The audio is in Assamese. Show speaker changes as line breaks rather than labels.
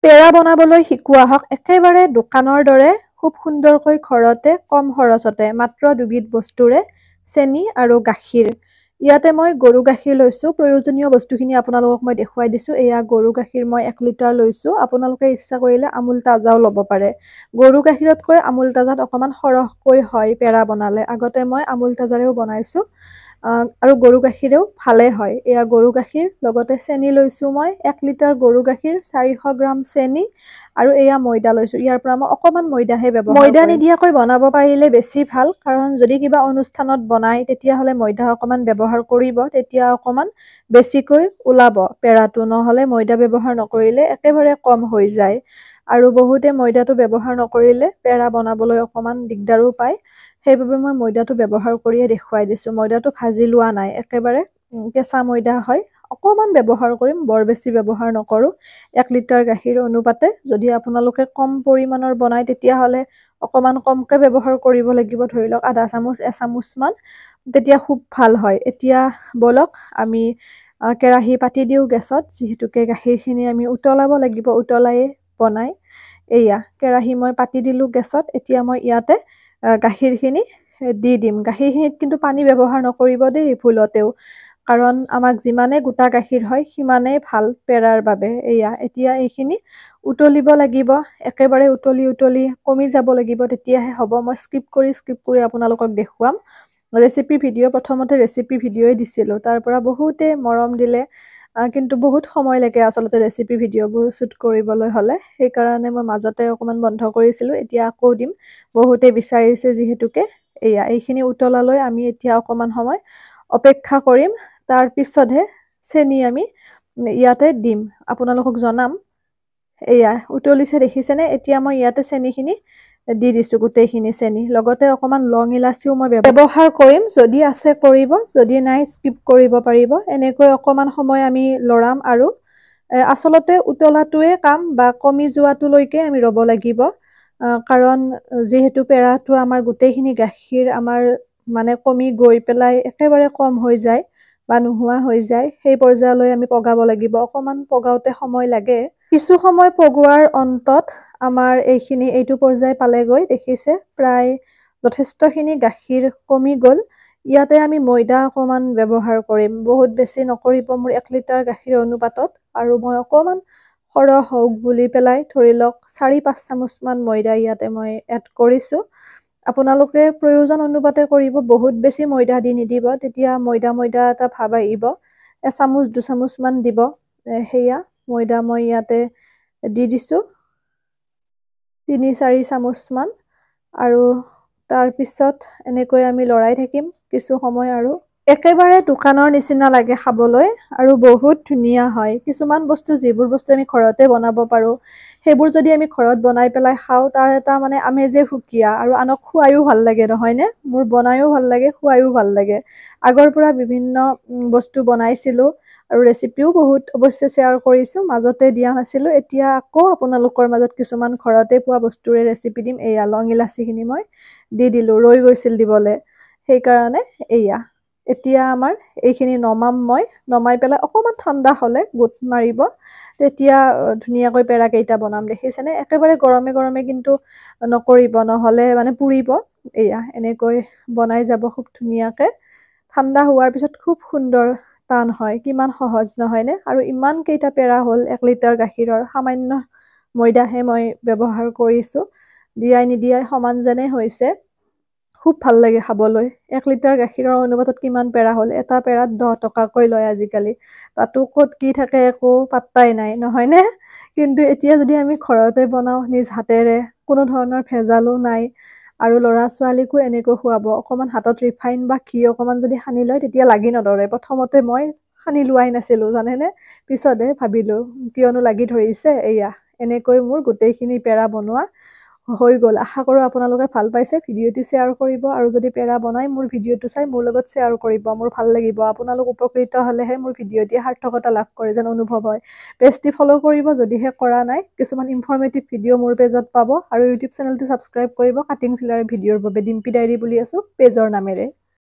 পেৰা বনাবলৈ শিকোৱা হওক একেবাৰে দোকানৰ দৰে খুব সুন্দৰকৈ ঘৰতে কম খৰচতে মাত্ৰ দুবিধ বস্তুৰে চেনি আৰু গাখীৰ। ইয়াতে মই গৰু গাখীৰ লৈছোঁ। প্ৰয়োজনীয় বস্তুখিনি আপোনালোকক মই দেখুৱাই দিছোঁ। এয়া গৰু গাখীৰ মই 1 লিটাৰ লৈছোঁ। আপোনালোকে ইচ্ছা কৰিলে আমুল তাজাও ল'ব পাৰে। গৰু গাখীৰতকৈ আমুল তাজাত অকণমান সৰহকৈ হয় পেৰা বনালে। আগতে মই আমুল তাজাৰেও বনাইছোঁ আৰু গৰু গাখীৰেও ভালে হয়। এয়া গৰু গাখীৰ লগতে চেনি লৈছোঁ মই 1 লিটাৰ গৰু গাখীৰ 400 গ্ৰাম চেনি আৰু এয়া ময়দা লৈছোঁ। ইয়াৰ পৰা মই অকণমান ময়দাহে ব্যৱহাৰ কৰিম। ময়দা নিদিয়াকৈ বনাব পাৰিলে বেছি ভাল, কাৰণ যদি কিবা অনুষ্ঠানত বনায় তেতিয়াহ'লে ময়দা অকণমান ব্যৱহাৰ কৰিব, তেতিয়া অকণমান বেছিকৈ ওলাব পেৰাটো, নহ'লে ময়দা ব্যৱহাৰ নকৰিলে একেবাৰে কম হৈ যায়। আৰু বহুতে ময়দাটো ব্যৱহাৰ নকৰিলে পেৰা বনাবলৈ অকণমান দিগদাৰো পায়। সেইবাবে মই ময়দাটো ব্যৱহাৰ কৰিয়ে দেখুৱাই দিছোঁ। ময়দাটো ভাজি লোৱা নাই, একেবাৰে কেঁচা ময়দা হয়। অকণমান ব্যৱহাৰ কৰিম, বৰ বেছি ব্যৱহাৰ নকৰোঁ। 1 লিটাৰ গাখীৰ অনুপাতে যদি আপোনালোকে কম পৰিমাণৰ বনায় তেতিয়াহ'লে অকণমান কমকৈ ব্যৱহাৰ কৰিব লাগিব, ধৰি লওক আধা চামুচ 1 চামুচমান, তেতিয়া খুব ভাল হয়। এতিয়া বলক আমি কেৰাহী পাতি দিওঁ গেছত, যিহেতুকে গাখীৰখিনি আমি উতলাব লাগিব, উতলায়ে বনাই। এয়া কেৰাহী মই পাতি দিলোঁ গেছত। এতিয়া মই ইয়াতে গাখীৰখিনি দি দিম। গাখীৰখিনিত কিন্তু পানী ব্যৱহাৰ নকৰিব দেই ভুলতেও, কাৰণ আমাক যিমানে গোটা গাখীৰ হয় সিমানেই ভাল পেৰাৰ বাবে। এয়া এতিয়া এইখিনি উতলিব লাগিব, একেবাৰে উতলি উতলি কমি যাব লাগিব, তেতিয়াহে হ'ব। মই স্কিপ কৰি আপোনালোকক দেখুৱাম। ৰেচিপি ভিডিঅ' প্ৰথমতে ৰেচিপি ভিডিঅ'ই দিছিলোঁ, তাৰ পৰা বহুতে মৰম দিলে, কিন্তু বহুত সময় লাগে আচলতে ৰেচিপি ভিডিঅ'বোৰ শ্বুট কৰিবলৈ হ'লে। সেইকাৰণে মই মাজতে অকণমান বন্ধ কৰিছিলোঁ, এতিয়া আকৌ দিম। বহুতে বিচাৰিছে যিহেতুকে। এয়া এইখিনি উতলালৈ আমি এতিয়া অকণমান সময় অপেক্ষা কৰিম, তাৰ পিছতহে চেনি আমি ইয়াতে দিম, আপোনালোকক জনাম। এয়া উতলিছে দেখিছেনে? এতিয়া মই ইয়াতে চেনিখিনি দি দিছোঁ, গোটেইখিনি চেনি। লগতে অকণমান লং ইলাচিও মই ব্যৱহাৰ কৰিম, যদি আছে কৰিব, যদি নাই স্কিপ কৰিব পাৰিব। এনেকৈ অকণমান সময় আমি লৰাম আৰু আচলতে উতলাটোৱে কাম, বা কমি যোৱাটোলৈকে আমি ৰ'ব লাগিব, কাৰণ যিহেতু পেৰাটো আমাৰ গোটেইখিনি গাখীৰ আমাৰ মানে কমি গৈ পেলাই একেবাৰে কম হৈ যায় বা নোহোৱা হৈ যায়, সেই পৰ্যায়লৈ আমি পগাব লাগিব। অকণমান পগাওঁতে সময় লাগে। কিছু সময় পগোৱাৰ অন্তত আমাৰ এইটো পৰ্যায় পালেগৈ, দেখিছে প্ৰায় যথেষ্টখিনি গাখীৰ কমি গ'ল। ইয়াতে আমি ময়দা অকণমান ব্যৱহাৰ কৰিম, বহুত বেছি নকৰিব মোৰ 1 লিটাৰ গাখীৰ অনুপাতত। আৰু মই অকণমান সৰহ হওক বুলি পেলাই ধৰি লওক 4-5 চামুচমান ময়দা ইয়াতে মই এড কৰিছোঁ। আপোনালোকে প্ৰয়োজন অনুপাতে কৰিব, বহুত বেছি ময়দা দি নিদিব, তেতিয়া ময়দা এটা ভাৱ আহিব। 1 চামুচ 2 চামুচমান দিব। সেয়া ময়দা মই ইয়াতে দি দিছোঁ 3-4 চামুচমান, আৰু তাৰপিছত এনেকৈ আমি লৰাই থাকিম কিছু সময়। আৰু একেবাৰে দোকানৰ নিচিনা লাগে খাবলৈ, আৰু বহুত ধুনীয়া হয়। কিছুমান বস্তু, যিবোৰ বস্তু আমি ঘৰতে বনাব পাৰোঁ, সেইবোৰ যদি আমি ঘৰত বনাই পেলাই খাওঁ, তাৰ এটা মানে আমেজে সুকীয়া, আৰু আনক খুৱাইও ভাল লাগে, নহয়নে? মোৰ বনায়ো ভাল লাগে, খুৱাইও ভাল লাগে। আগৰ পৰা বিভিন্ন বস্তু বনাইছিলোঁ আৰু ৰেচিপিও বহুত অৱশ্যে শ্বেয়াৰ কৰিছোঁ, মাজতে দিয়া নাছিলোঁ। এতিয়া আকৌ আপোনালোকৰ মাজত কিছুমান ঘৰতে পোৱা বস্তুৰে ৰেচিপি দিম। এয়া লং ইলাচিখিনি মই দি দিলোঁ, ৰৈ গৈছিল দিবলৈ, সেইকাৰণে। এয়া এতিয়া আমাৰ এইখিনি নমাম মই, নমাই পেলাই অকণমান ঠাণ্ডা হ'লে গোট মাৰিব, তেতিয়া ধুনীয়াকৈ পেৰাকেইটা বনাম। দেখিছেনে? একেবাৰে গৰমে গৰমে কিন্তু নকৰিব, নহ'লে মানে পুৰিব। এয়া এনেকৈ বনাই যাব খুব ধুনীয়াকৈ। ঠাণ্ডা হোৱাৰ পিছত খুব সুন্দৰ টান হয়, কিমান সহজ নহয়নে? আৰু ইমান কেইটা পেৰা হ'ল 1 লিটাৰ গাখীৰৰ, সামান্য ময়দাহে মই ব্যৱহাৰ কৰিছোঁ, দিয়াই নিদিয়াই সমান যেনে হৈছে। খুব ভাল লাগে খাবলৈ। 1 লিটাৰ গাখীৰৰ অনুপাতত কিমান পেৰা হ'ল? এটা পেৰাত 10 টকাকৈ লয় আজিকালি, তাতো ক'ত কি থাকে একো পাত্তাই নাই, নহয়নে? কিন্তু এতিয়া যদি আমি ঘৰতে বনাওঁ নিজ হাতেৰে, কোনো ধৰণৰ ভেজালো নাই, আৰু ল'ৰা ছোৱালীকো এনেকৈ খুৱাব, অকণমান হাতত ৰিফাইন বা ঘি অকণমান যদি সানি লয়, তেতিয়া লাগি নধৰে। প্ৰথমতে মই সানি লোৱাই নাছিলোঁ জানেনে, পিছতহে ভাবিলোঁ কিয়নো লাগি ধৰিছে। এয়া এনেকৈ মোৰ গোটেইখিনি পেৰা বনোৱা হৈ গ'ল। আশা কৰোঁ আপোনালোকে ভাল পাইছে। ভিডিঅ'টি শ্বেয়াৰ কৰিব, আৰু যদি পেৰা বনাই মোৰ ভিডিঅ'টো চাই মোৰ লগত শ্বেয়াৰ কৰিব, মোৰ ভাল লাগিব। আপোনালোক উপকৃত হ'লেহে মোৰ ভিডিঅ'টিয়ে সাৰ্থকতা লাভ কৰে যেন অনুভৱ হয়। পেজটি ফ'ল' কৰিব যদিহে কৰা নাই। কিছুমান ইনফৰ্মেটিভ ভিডিঅ' মোৰ পেজত পাব, আৰু ইউটিউব চেনেলটো ছাবস্ক্ৰাইব কৰিব কাটিং চিলাইৰ ভিডিঅ'ৰ বাবে। ডিম্পী ডায়েৰী বুলি আছোঁ পেজৰ নামেৰে।